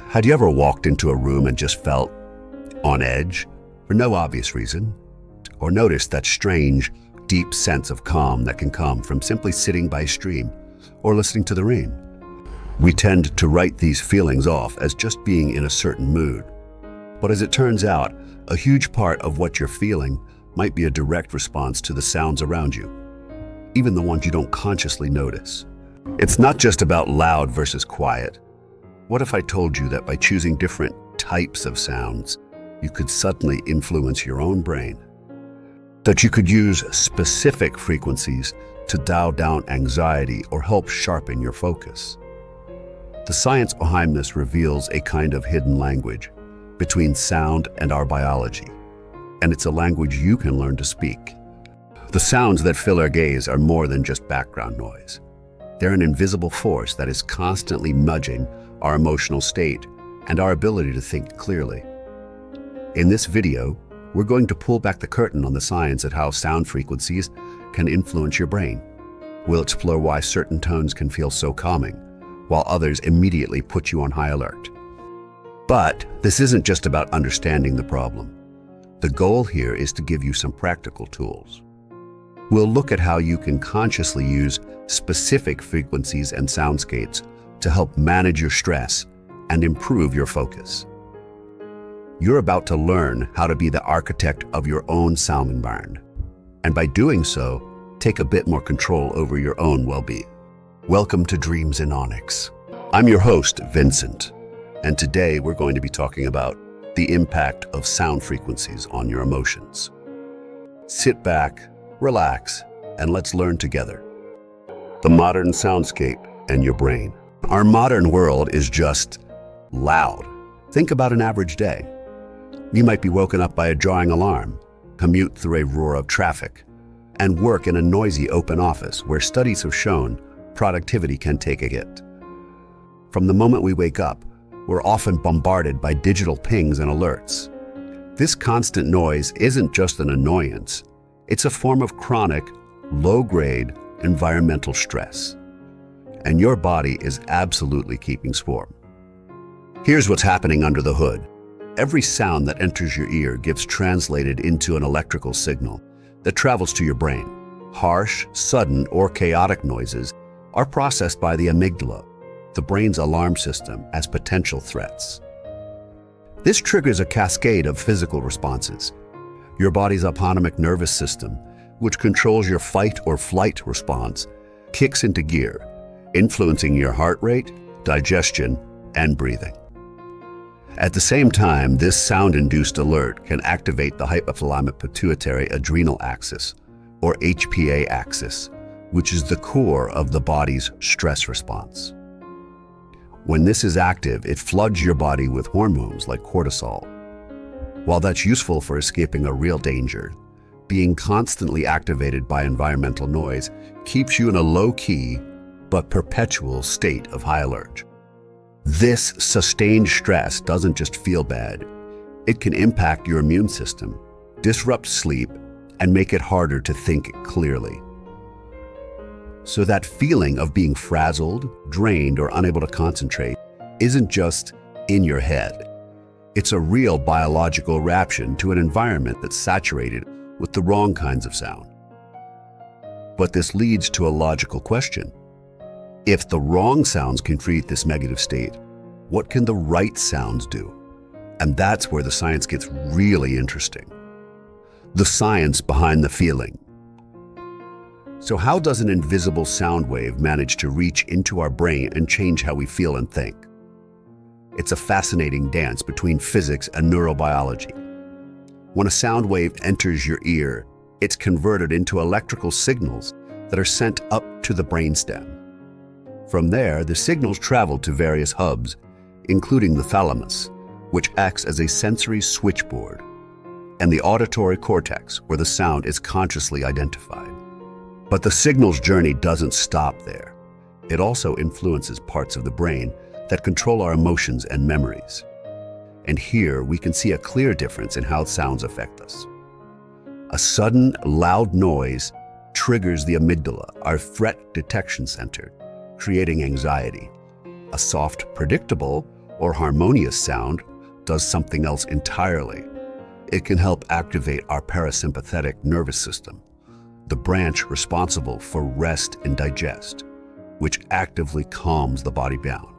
Had you ever walked into a room and just felt on edge for no obvious reason? Or noticed that strange, deep sense of calm that can come from simply sitting by a stream or listening to the rain? We tend to write these feelings off as just being in a certain mood. But as it turns out, a huge part of what you're feeling might be a direct response to the sounds around you, even the ones you don't consciously notice. It's not just about loud versus quiet. What if I told you that by choosing different types of sounds, you could suddenly influence your own brain? That you could use specific frequencies to dial down anxiety or help sharpen your focus? The science behind this reveals a kind of hidden language between sound and our biology, and it's a language you can learn to speak. The sounds that fill our gaze are more than just background noise. They're an invisible force that is constantly nudging our emotional state and our ability to think clearly. In this video, we're going to pull back the curtain on the science of how sound frequencies can influence your brain. We'll explore why certain tones can feel so calming, while others immediately put you on high alert. But this isn't just about understanding the problem. The goal here is to give you some practical tools. We'll look at how you can consciously use specific frequencies and soundscapes to help manage your stress and improve your focus. You're about to learn how to be the architect of your own sound environment, and by doing so, take a bit more control over your own well-being. Welcome to Dreams in Onyx. I'm your host, Vincent, and today we're going to be talking about the impact of sound frequencies on your emotions. Sit back, relax, and let's learn together. The modern soundscape and your brain. Our modern world is just loud. Think about an average day. You might be woken up by a jarring alarm, commute through a roar of traffic, and work in a noisy open office where studies have shown productivity can take a hit. From the moment we wake up, we're often bombarded by digital pings and alerts. This constant noise isn't just an annoyance, it's a form of chronic, low-grade environmental stress. And your body is absolutely keeping score. Here's what's happening under the hood. Every sound that enters your ear gets translated into an electrical signal that travels to your brain. Harsh, sudden, or chaotic noises are processed by the amygdala, the brain's alarm system, as potential threats. This triggers a cascade of physical responses. Your body's autonomic nervous system, which controls your fight or flight response, kicks into gear, influencing your heart rate, digestion, and breathing. At the same time, this sound-induced alert can activate the hypothalamic pituitary adrenal axis, or HPA axis, which is the core of the body's stress response. When this is active, it floods your body with hormones like cortisol. While that's useful for escaping a real danger, being constantly activated by environmental noise keeps you in a low-key but perpetual state of high alert. This sustained stress doesn't just feel bad. It can impact your immune system, disrupt sleep, and make it harder to think clearly. So that feeling of being frazzled, drained, or unable to concentrate isn't just in your head. It's a real biological reaction to an environment that's saturated with the wrong kinds of sound. But this leads to a logical question. If the wrong sounds can create this negative state, what can the right sounds do? And that's where the science gets really interesting. The science behind the feeling. So how does an invisible sound wave manage to reach into our brain and change how we feel and think? It's a fascinating dance between physics and neurobiology. When a sound wave enters your ear, it's converted into electrical signals that are sent up to the brainstem. From there, the signals travel to various hubs, including the thalamus, which acts as a sensory switchboard, and the auditory cortex, where the sound is consciously identified. But the signal's journey doesn't stop there. It also influences parts of the brain that control our emotions and memories. And here we can see a clear difference in how sounds affect us. A sudden, loud noise triggers the amygdala, our threat detection center, creating anxiety. A soft, predictable, or harmonious sound does something else entirely. It can help activate our parasympathetic nervous system, the branch responsible for rest and digest, which actively calms the body down.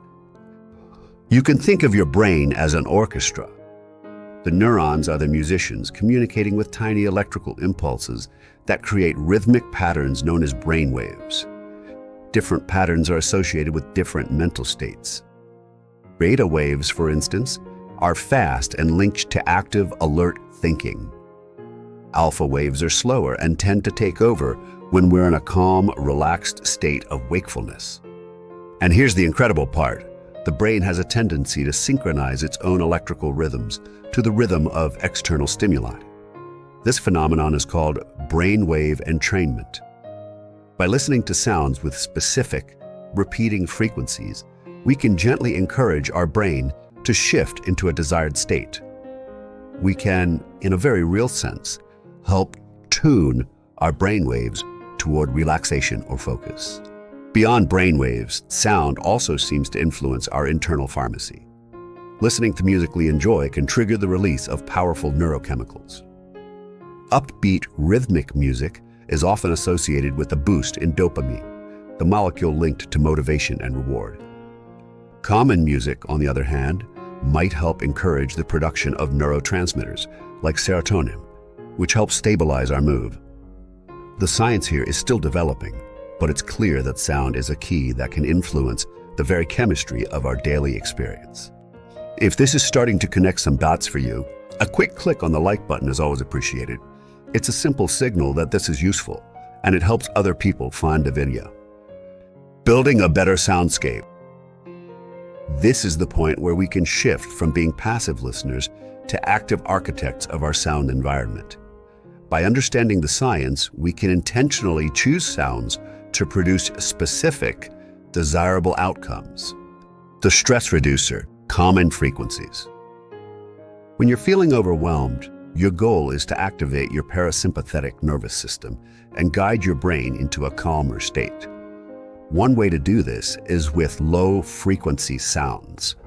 You can think of your brain as an orchestra. The neurons are the musicians communicating with tiny electrical impulses that create rhythmic patterns known as brainwaves. Different patterns are associated with different mental states. Beta waves, for instance, are fast and linked to active, alert thinking. Alpha waves are slower and tend to take over when we're in a calm, relaxed state of wakefulness. And here's the incredible part. The brain has a tendency to synchronize its own electrical rhythms to the rhythm of external stimuli. This phenomenon is called brainwave entrainment. By listening to sounds with specific, repeating frequencies, we can gently encourage our brain to shift into a desired state. We can, in a very real sense, help tune our brainwaves toward relaxation or focus. Beyond brainwaves, sound also seems to influence our internal pharmacy. Listening to music we enjoy can trigger the release of powerful neurochemicals. Upbeat, rhythmic music is often associated with a boost in dopamine, the molecule linked to motivation and reward. Common music, on the other hand, might help encourage the production of neurotransmitters like serotonin, which helps stabilize our mood. The science here is still developing, but it's clear that sound is a key that can influence the very chemistry of our daily experience. If this is starting to connect some dots for you, a quick click on the like button is always appreciated. It's a simple signal that this is useful, and it helps other people find the video. Building a better soundscape. This is the point where we can shift from being passive listeners to active architects of our sound environment. By understanding the science, we can intentionally choose sounds to produce specific, desirable outcomes. The stress reducer, common frequencies. When you're feeling overwhelmed, your goal is to activate your parasympathetic nervous system and guide your brain into a calmer state. One way to do this is with low-frequency sounds.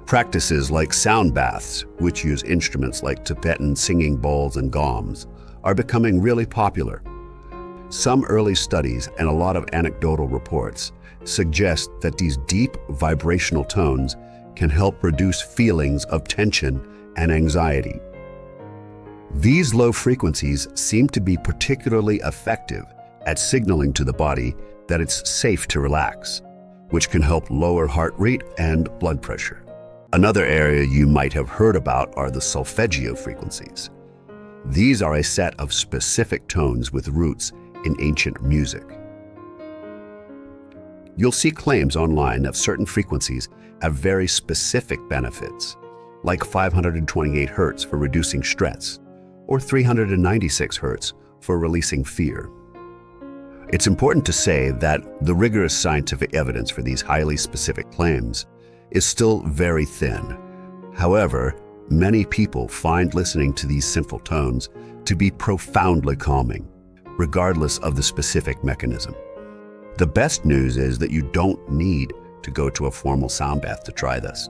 Practices like sound baths, which use instruments like Tibetan singing bowls and gongs, are becoming really popular. Some early studies and a lot of anecdotal reports suggest that these deep vibrational tones can help reduce feelings of tension and anxiety. These low frequencies seem to be particularly effective at signaling to the body that it's safe to relax, which can help lower heart rate and blood pressure. Another area you might have heard about are the solfeggio frequencies. These are a set of specific tones with roots in ancient music. You'll see claims online that certain frequencies have very specific benefits, like 528 Hz for reducing stress, or 396 Hz for releasing fear. It's important to say that the rigorous scientific evidence for these highly specific claims is still very thin. However, many people find listening to these simple tones to be profoundly calming, regardless of the specific mechanism. The best news is that you don't need to go to a formal sound bath to try this.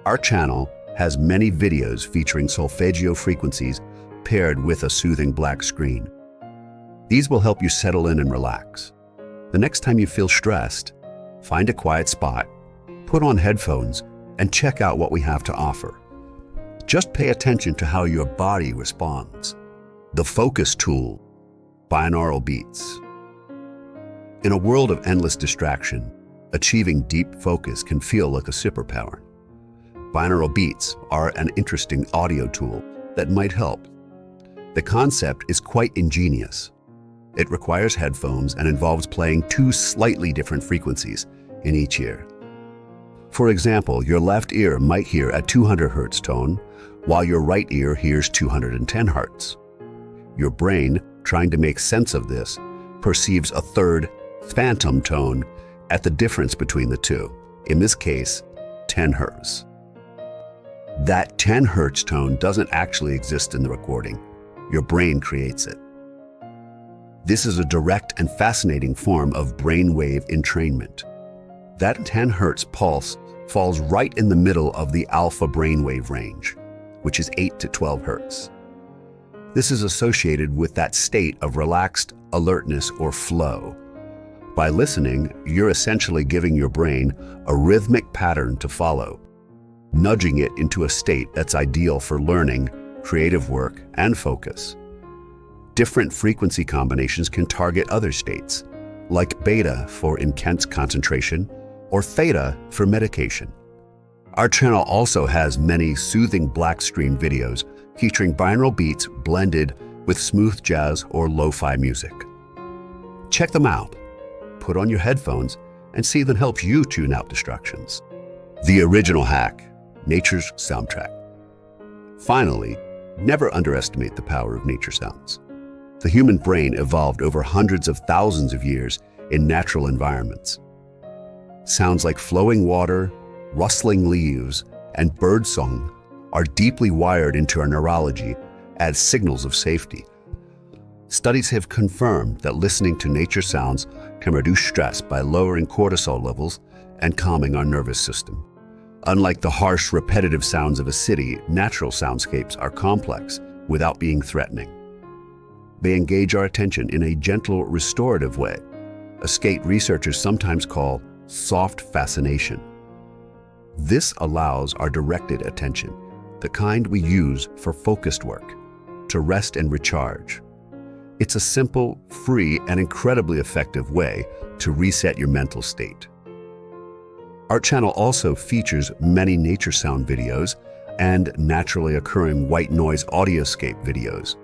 Our channel has many videos featuring solfeggio frequencies paired with a soothing black screen. These will help you settle in and relax. The next time you feel stressed, find a quiet spot, put on headphones, and check out what we have to offer. Just pay attention to how your body responds. The focus tool, binaural beats. In a world of endless distraction, achieving deep focus can feel like a superpower. Binaural beats are an interesting audio tool that might help. The concept is quite ingenious. It requires headphones and involves playing two slightly different frequencies in each ear. For example, your left ear might hear a 200 Hz tone, while your right ear hears 210 Hz. Your brain, trying to make sense of this, perceives a third, phantom tone at the difference between the two, in this case, 10 Hz. That 10 Hz tone doesn't actually exist in the recording. Your brain creates it. This is a direct and fascinating form of brainwave entrainment. That 10 Hz pulse falls right in the middle of the alpha brainwave range, which is 8 to 12 hertz. This is associated with that state of relaxed alertness or flow. By listening, you're essentially giving your brain a rhythmic pattern to follow, nudging it into a state that's ideal for learning, creative work, and focus. Different frequency combinations can target other states, like beta for intense concentration or theta for meditation. Our channel also has many soothing black screen videos featuring binaural beats blended with smooth jazz or lo-fi music. Check them out. Put on your headphones and see them help you tune out distractions. The original hack, nature's soundtrack. Finally, never underestimate the power of nature sounds. The human brain evolved over hundreds of thousands of years in natural environments. Sounds like flowing water, rustling leaves, and birdsong are deeply wired into our neurology as signals of safety. Studies have confirmed that listening to nature sounds can reduce stress by lowering cortisol levels and calming our nervous system. Unlike the harsh, repetitive sounds of a city, natural soundscapes are complex without being threatening. They engage our attention in a gentle, restorative way, a state researchers sometimes call soft fascination. This allows our directed attention, the kind we use for focused work, to rest and recharge. It's a simple, free, and incredibly effective way to reset your mental state. Our channel also features many nature sound videos and naturally occurring white noise audioscape videos.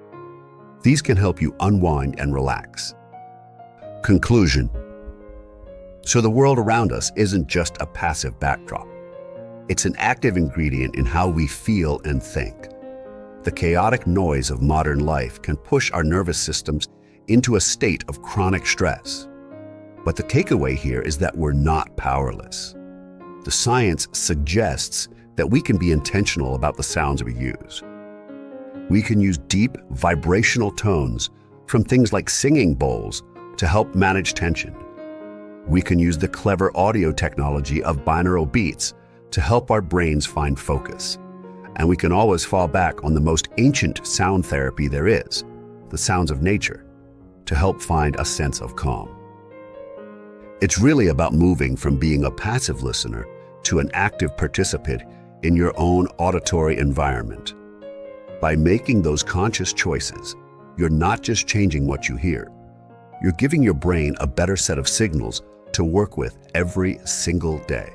These can help you unwind and relax. Conclusion. So the world around us isn't just a passive backdrop. It's an active ingredient in how we feel and think. The chaotic noise of modern life can push our nervous systems into a state of chronic stress. But the takeaway here is that we're not powerless. The science suggests that we can be intentional about the sounds we use. We can use deep vibrational tones from things like singing bowls to help manage tension. We can use the clever audio technology of binaural beats to help our brains find focus. And we can always fall back on the most ancient sound therapy there is, the sounds of nature, to help find a sense of calm. It's really about moving from being a passive listener to an active participant in your own auditory environment. By making those conscious choices, you're not just changing what you hear, you're giving your brain a better set of signals to work with every single day.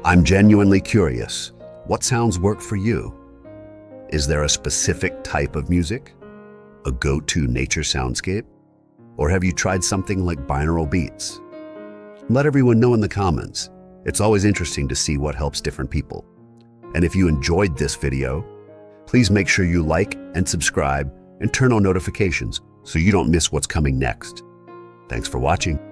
I'm genuinely curious, what sounds work for you? Is there a specific type of music? A go-to nature soundscape? Or have you tried something like binaural beats? Let everyone know in the comments. It's always interesting to see what helps different people. And if you enjoyed this video, please make sure you like and subscribe and turn on notifications so you don't miss what's coming next. Thanks for watching.